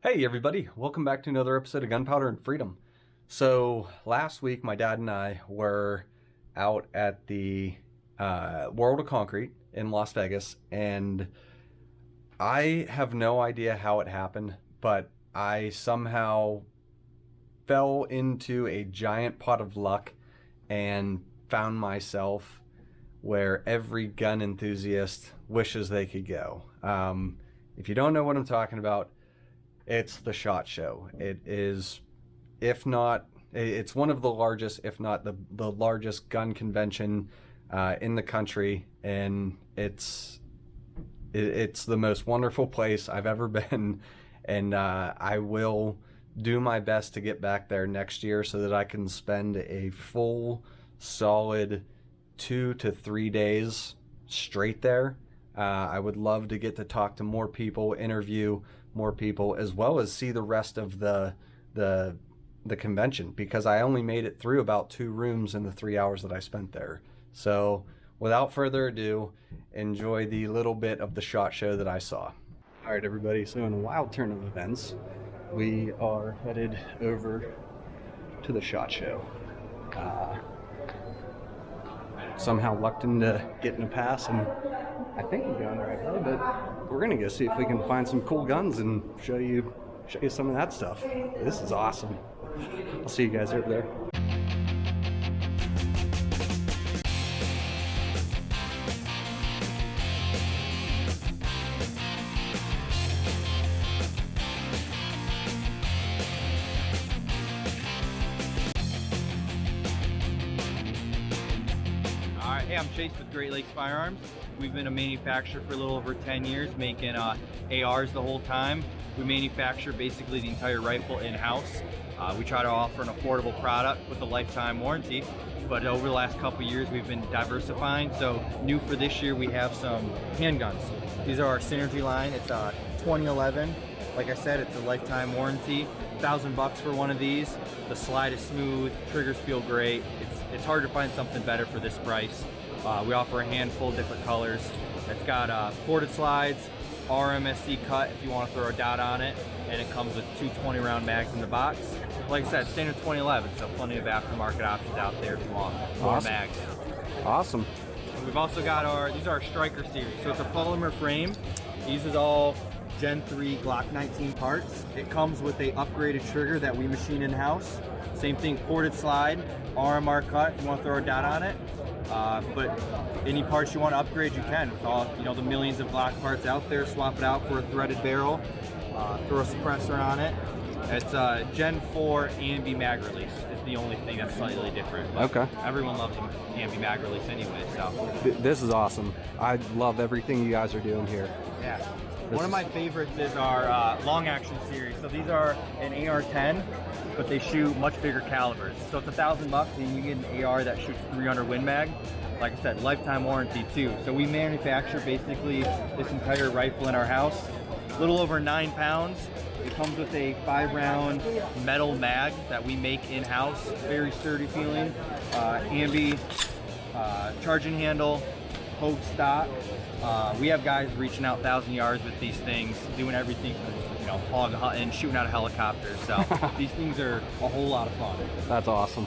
Hey everybody, welcome back to another episode of Gunpowder and Freedom. So last week my dad and I were out at the World of Concrete in Las Vegas, and I have no idea how it happened, but I somehow fell into a giant pot of luck and found myself where every gun enthusiast wishes they could go. If you don't know what I'm talking about, it's the SHOT Show. It is, if not, it's one of the largest, if not the largest gun convention in the country, and it's the most wonderful place I've ever been, and I will do my best to get back there next year so that I can spend a full, solid 2 to 3 days straight there. I would love to get to talk to more people, interview more people, as well as see the rest of the convention, because I only made it through about 2 rooms in the 3 hours that I spent there. So without further ado, enjoy the little bit of the SHOT Show that I saw. All right, everybody, so in a wild turn of events, we are headed over to the SHOT Show. Somehow lucked into getting a pass, and I think we're going the right way, but we're gonna go see if we can find some cool guns and show you some of that stuff. This is awesome. I'll see you guys over there. Hey, I'm Chase with Great Lakes Firearms. We've been a manufacturer for a little over 10 years, making ARs the whole time. We manufacture basically the entire rifle in-house. We try to offer an affordable product with a lifetime warranty, but over the last couple of years we've been diversifying. So new for this year, we have some handguns. These are our Synergy line. It's 2011. Like I said, it's a lifetime warranty. $1,000 for one of these. The slide is smooth, triggers feel great. It's hard to find something better for this price. We offer a handful of different colors. It's got ported slides, RMSC cut if you want to throw a dot on it, and it comes with 2 20-round mags in the box. Like I said, standard 2011, so plenty of aftermarket options out there if you want more mags. Awesome. And we've also got these are our Striker series. So it's a polymer frame. It uses all Gen 3 Glock 19 parts. It comes with a upgraded trigger that we machine in-house. Same thing, ported slide, RMR cut if you want to throw a dot on it. But any parts you want to upgrade, you can. With all the millions of Glock parts out there, swap it out for a threaded barrel, throw a suppressor on it. It's Gen 4 AMB mag release is the only thing that's slightly different. But okay. Everyone loves an AMB mag release anyway, so. This is awesome. I love everything you guys are doing here. Yeah. One of my favorites is our long action series. So these are an AR-10, but they shoot much bigger calibers. So it's $1,000 and you get an AR that shoots 300 Win Mag. Like I said, lifetime warranty too. So we manufacture basically this entire rifle in our house. A little over 9 pounds. It comes with a 5-round metal mag that we make in-house. Very sturdy feeling. Ambi, charging handle, Hogue stock. We have guys reaching out 1,000 yards with these things, doing everything from hog hunting, shooting out of helicopters. So these things are a whole lot of fun. That's awesome.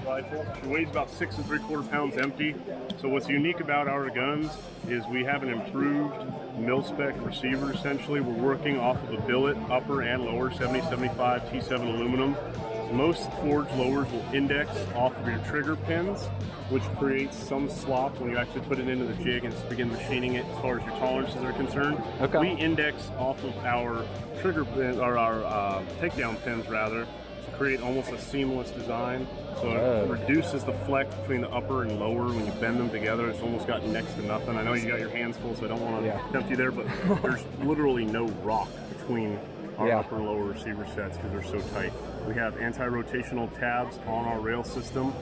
Rifle. It weighs about 6 3/4 pounds empty. So what's unique about our guns is we have an improved mil-spec receiver. Essentially, we're working off of a billet upper and lower 70-75 T7 aluminum. most forged lowers will index off of your trigger pins, which creates some slop when you actually put it into the jig and begin machining it as far as your tolerances are concerned. Okay. We index off of our trigger pins, or our takedown pins rather, to create almost a seamless design. So it reduces the flex between the upper and lower when you bend them together. It's almost got next to nothing. I know you got your hands full, so I don't want to tempt you there, but there's literally no rock between our upper and lower receiver sets because they're so tight. We have anti-rotational tabs on our rail system,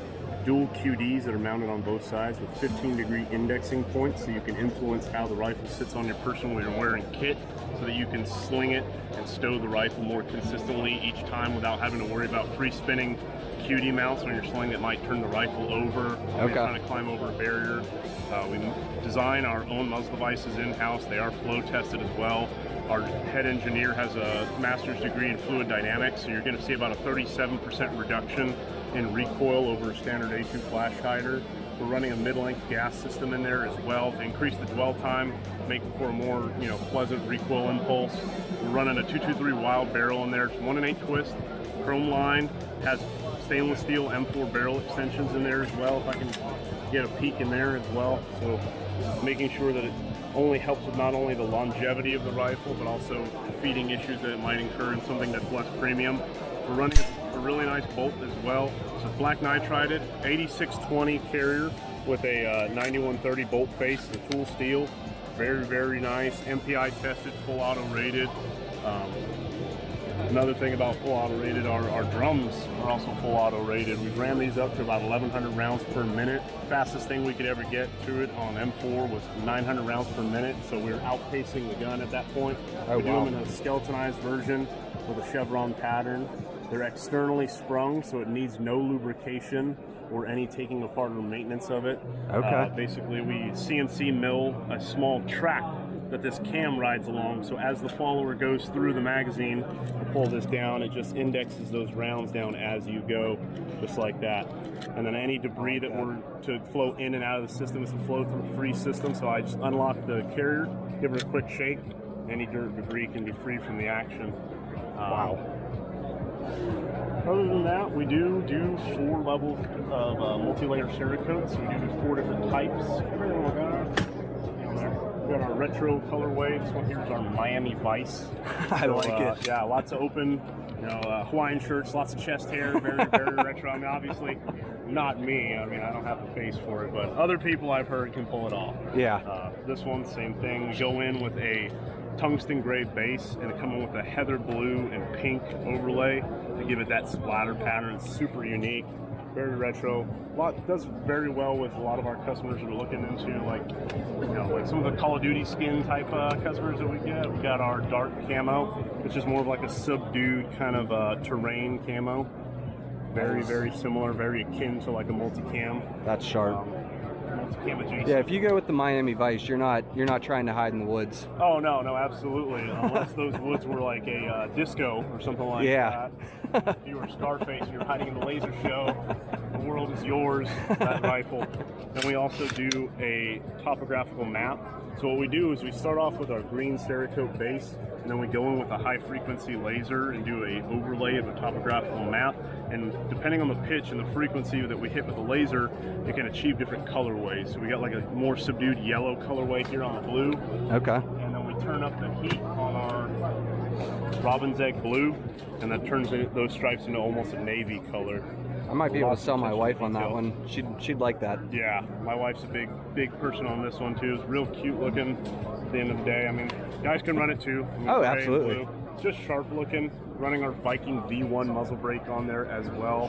dual QDs that are mounted on both sides with 15-degree indexing points, so you can influence how the rifle sits on your person when you're wearing kit, so that you can sling it and stow the rifle more consistently each time without having to worry about free spinning QD mounts on your sling that might turn the rifle over when you're trying to climb over a barrier. We design our own muzzle devices in-house. They are flow tested as well. Our head engineer has a master's degree in fluid dynamics, so you're going to see about a 37% reduction in recoil over a standard A2 flash hider. We're running a mid-length gas system in there as well to increase the dwell time, make for a more pleasant recoil impulse. We're running a 223 Wild barrel in there. It's 1 1/8 twist, chrome line, has stainless steel M4 barrel extensions in there as well, if I can get a peek in there as well. So making sure that it only helps with not only the longevity of the rifle, but also feeding issues that it might incur in something that's less premium. We're running a really nice bolt as well. So black nitrided 8620 carrier with a 9130 bolt face, the tool steel. Very, very nice. MPI tested, full auto rated. Another thing about full auto rated, our drums are also full auto rated. We've ran these up to about 1,100 rounds per minute. Fastest thing we could ever get to it on M4 was 900 rounds per minute, so we were outpacing the gun at that point. We do them in a skeletonized version with a chevron pattern. They're externally sprung, so it needs no lubrication or any taking apart or maintenance of it. Basically, we CNC mill a small track that this cam rides along, so as the follower goes through the magazine, you pull this down, it just indexes those rounds down as you go, just like that. And then any debris that were to flow in and out of the system is a flow-through free system, so I just unlock the carrier, give it a quick shake, any dirt debris can be free from the action. Other than that, we do 4 levels of multi-layer Cerakote, so we do 4 different types. Everything we got our retro colorway. This one here is our Miami Vice. I like it. Yeah, lots of open, Hawaiian shirts, lots of chest hair, very, very retro. I mean, obviously, not me. I mean, I don't have the face for it, but other people I've heard can pull it off. Yeah. This one, same thing. We go in with a tungsten gray base and come in with a heather blue and pink overlay to give it that splatter pattern. It's super unique, very retro. Does very well with a lot of our customers that are looking into like some of the Call of Duty skin type customers that we get. We got our dark camo, which is more of like a subdued kind of terrain camo. Very, very similar, very akin to like a multicam. That's sharp. Multicam adjacent. Yeah, if you go with the Miami Vice, you're not trying to hide in the woods. Oh no, absolutely. Unless those woods were like a disco or something like that. If you were Scarface and you're hiding in the laser show, the world is yours, that rifle. And we also do a topographical map. So what we do is we start off with our green Cerakote base, and then we go in with a high frequency laser and do a overlay of a topographical map. And depending on the pitch and the frequency that we hit with the laser, it can achieve different colorways. So we got like a more subdued yellow colorway here on the blue. Okay. And then we turn up the heat on our Robin's Egg blue, and that turns those stripes into almost a navy color. I might be able to sell my wife on that one. She'd like that. Yeah, my wife's a big person on this one too. It's real cute looking at the end of the day. I mean, guys can run it too. I mean, oh, absolutely. It's just sharp looking. Running our Viking V1 muzzle brake on there as well.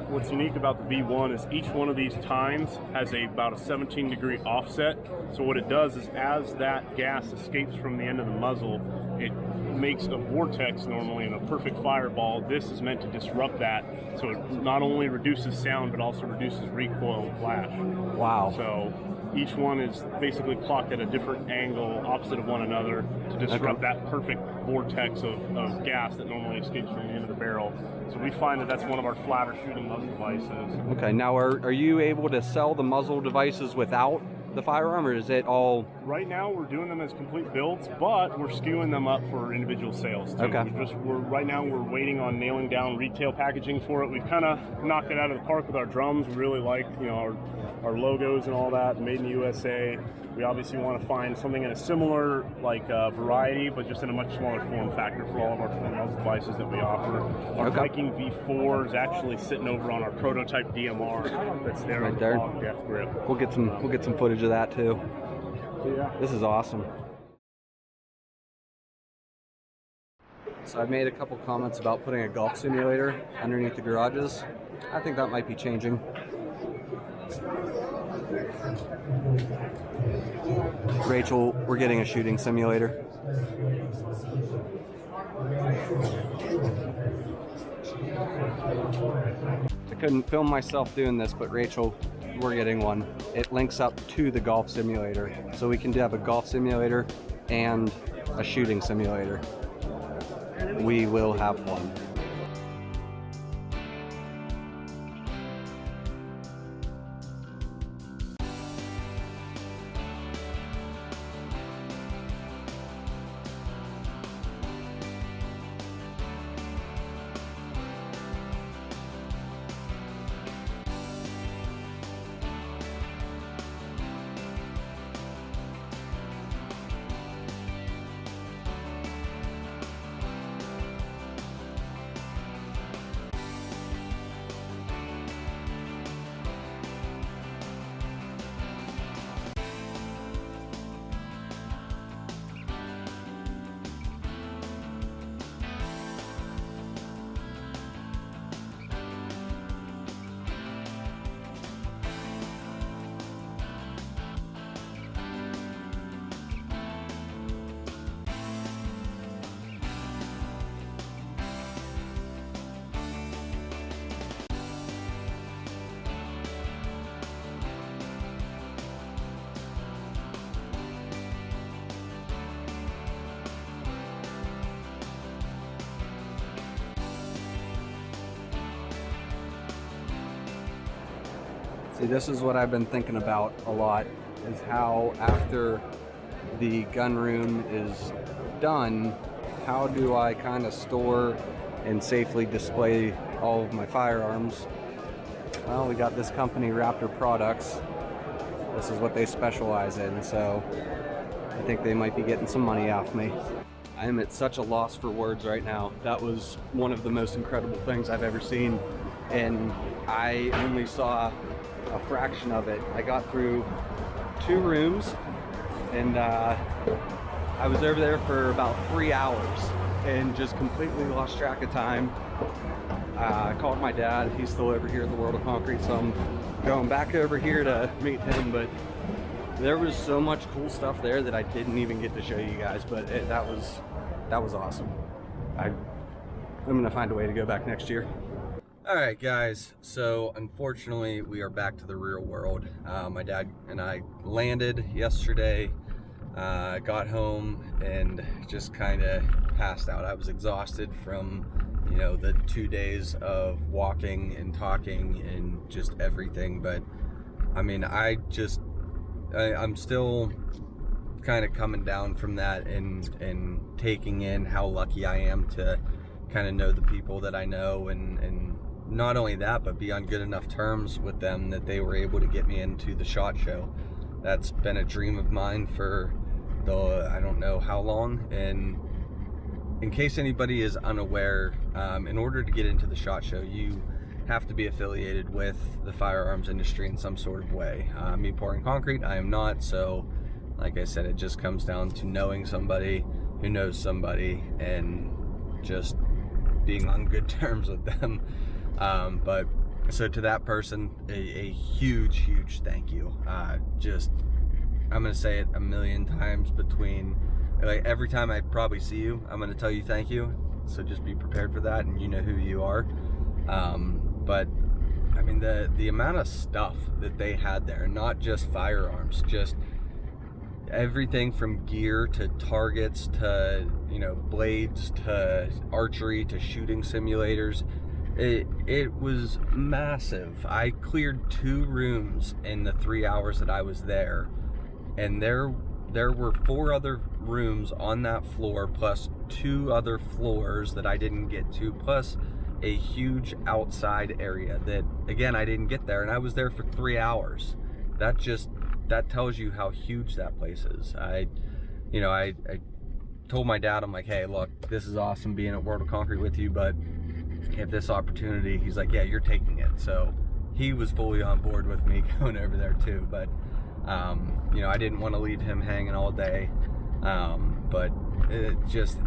What's unique about the V1 is each one of these tines has about a 17-degree offset. So what it does is as that gas escapes from the end of the muzzle, it makes a vortex normally in a perfect fireball. This is meant to disrupt that, so it not only reduces sound but also reduces recoil and flash. Wow. So each one is basically clocked at a different angle opposite of one another to disrupt that perfect vortex of gas that normally escapes from the end of the barrel. So we find that that's one of our flatter shooting muzzle devices. Okay, now are you able to sell the muzzle devices without the firearm, or is it all? Right now we're doing them as complete builds, but we're skewing them up for individual sales too. Okay. Right now we're waiting on nailing down retail packaging for it. We've kind of knocked it out of the park with our drums. We really like, our logos and all that, made in the USA. We obviously want to find something in a similar variety, but just in a much smaller form factor for all of our muzzle devices that we offer. Our Viking V4 is actually sitting over on our prototype DMR that's there right on there. the Bog Death Grip. We'll get some footage of that too. Yeah. This is awesome. So I've made a couple comments about putting a golf simulator underneath the garages. I think that might be changing. Rachel, we're getting a shooting simulator. I couldn't film myself doing this, but Rachel, we're getting one. It links up to the golf simulator, so we can have a golf simulator and a shooting simulator. We will have one. See, this is what I've been thinking about a lot, is how after the gun room is done, how do I kind of store and safely display all of my firearms? Well, we got this company, Raptor Products. This is what they specialize in, so I think they might be getting some money off me. I am at such a loss for words right now. That was one of the most incredible things I've ever seen, and I only saw a fraction of it. I got through 2 rooms, and I was over there for about 3 hours and just completely lost track of time. I called my dad. He's still over here at the World of Concrete, so I'm going back over here to meet him, but there was so much cool stuff there that I didn't even get to show you guys, but that was awesome. I'm gonna find a way to go back next year. All right, guys, so unfortunately we are back to the real world. My dad and I landed yesterday, got home, and just kind of passed out. I was exhausted from the 2 days of walking and talking and just everything, but I mean, I'm still kind of coming down from that and taking in how lucky I am to kind of know the people that I know, and not only that, but be on good enough terms with them that they were able to get me into the SHOT Show. That's been a dream of mine for I don't know how long. And in case anybody is unaware, in order to get into the SHOT Show, you have to be affiliated with the firearms industry in some sort of way. Me pouring concrete, I am not, so like I said, it just comes down to knowing somebody who knows somebody and just being on good terms with them. But so to that person, a huge thank you. I'm gonna say it a million times between, like, every time I probably see you, I'm gonna tell you thank you. So just be prepared for that, and you know who you are. But I mean, the amount of stuff that they had there, not just firearms, just everything from gear to targets to blades to archery to shooting simulators. It was massive. I cleared 2 rooms in the 3 hours that I was there, and there were 4 other rooms on that floor, plus 2 other floors that I didn't get to, plus a huge outside area that, again, I didn't get there, and I was there for 3 hours. That tells you how huge that place is. I told my dad, I'm like, hey, look, this is awesome being at World of Concrete with you, but if this opportunity, he's like, yeah, you're taking it. So he was fully on board with me going over there too, but I didn't want to leave him hanging all day, but it just,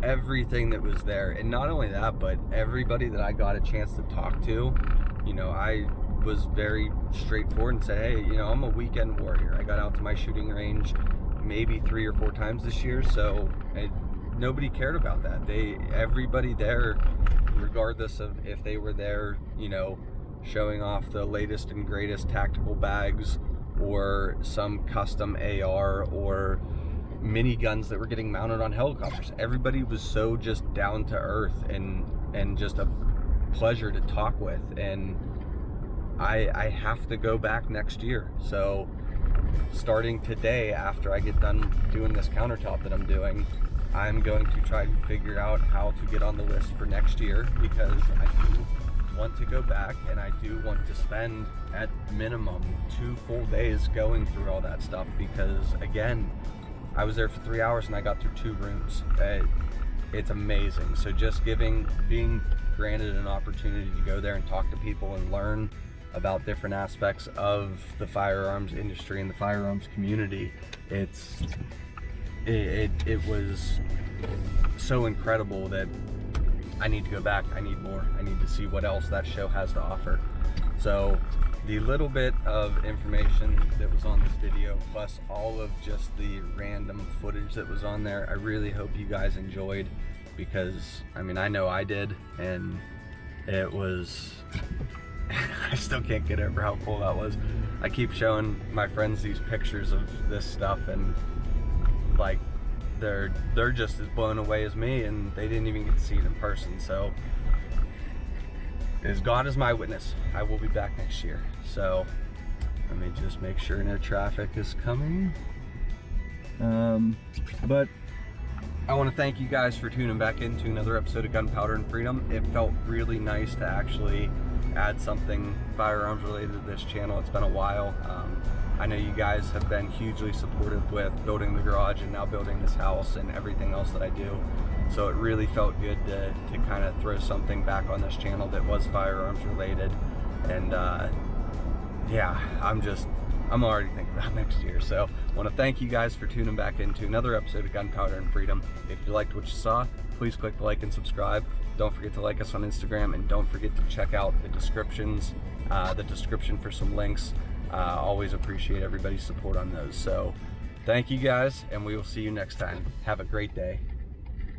everything that was there, and not only that, but everybody that I got a chance to talk to, I was very straightforward and said, hey, I'm a weekend warrior. I got out to my shooting range maybe 3 or 4 times this year, so nobody cared about that. Everybody there, regardless of if they were there, showing off the latest and greatest tactical bags or some custom AR or mini guns that were getting mounted on helicopters. Everybody was so just down to earth and just a pleasure to talk with, and I have to go back next year. So starting today, after I get done doing this countertop that I'm doing, I'm going to try to figure out how to get on the list for next year, because I do want to go back, and I do want to spend at minimum 2 full days going through all that stuff, because again, I was there for 3 hours and I got through 2 rooms. It's amazing. So just being granted an opportunity to go there and talk to people and learn about different aspects of the firearms industry and the firearms community, it was so incredible that I need to go back. I need more. I need to see what else that show has to offer. So the little bit of information that was on this video, plus all of just the random footage that was on there, I really hope you guys enjoyed, because I know I did, and it was I still can't get over how cool that was. I keep showing my friends these pictures of this stuff, and like they're just as blown away as me, and they didn't even get to see it in person. So as God is my witness, I will be back next year. So let me just make sure no traffic is coming. But I want to thank you guys for tuning back into another episode of Gunpowder and Freedom. It felt really nice to actually add something firearms related to this channel. It's been a while. I know you guys have been hugely supportive with building the garage and now building this house and everything else that I do. So it really felt good to kind of throw something back on this channel that was firearms related. And yeah, I'm already thinking about next year. So I want to thank you guys for tuning back into another episode of Gunpowder and Freedom. If you liked what you saw, please click the like and subscribe. Don't forget to like us on Instagram, and don't forget to check out the description for some links. Always appreciate everybody's support on those. So thank you guys, and we will see you next time. Have a great day.